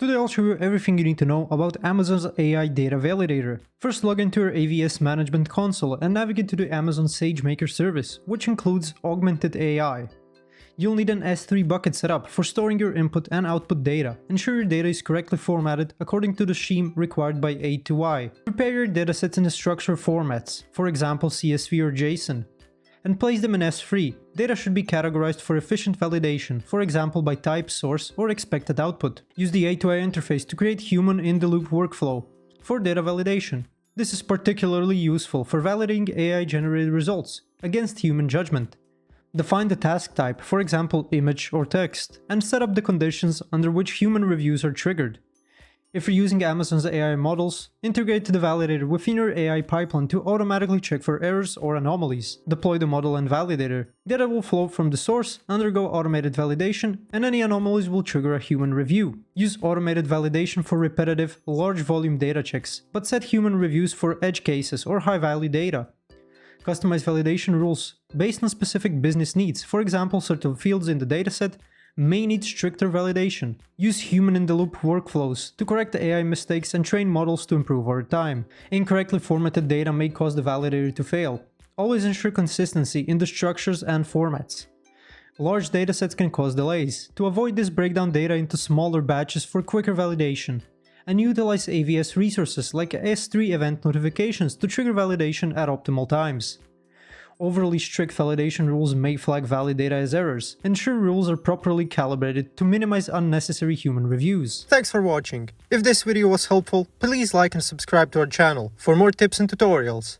Today I'll show you everything you need to know about Amazon's AI Data Validator. First, log into your AVS Management Console and navigate to the Amazon SageMaker service, which includes Augmented AI. You'll need an S3 bucket setup for storing your input and output data. Ensure your data is correctly formatted according to the scheme required by A2I. Prepare your datasets in the structured formats, for example CSV or JSON, and place them in S3. Data should be categorized for efficient validation, for example by type, source, or expected output. Use the A2I interface to create human-in-the-loop workflow for data validation. This is particularly useful for validating AI-generated results against human judgment. Define the task type, for example image or text, and set up the conditions under which human reviews are triggered. If you're using Amazon's AI models, integrate the validator within your AI pipeline to automatically check for errors or anomalies. Deploy the model and validator. Data will flow from the source, undergo automated validation, and any anomalies will trigger a human review. Use automated validation for repetitive, large volume data checks, but set human reviews for edge cases or high-value data. Customize validation rules based on specific business needs. For example, certain fields in the dataset may need stricter validation. Use human-in-the-loop workflows to correct the AI mistakes and train models to improve over time. Incorrectly formatted data may cause the validator to fail. Always ensure consistency in the structures and formats. Large datasets can cause delays. To avoid this, break down data into smaller batches for quicker validation. And utilize AVS resources like S3 event notifications to trigger validation at optimal times. Overly strict validation rules may flag valid data as errors. Ensure rules are properly calibrated to minimize unnecessary human reviews. Thanks for watching. If this video was helpful, please like and subscribe to our channel for more tips and tutorials.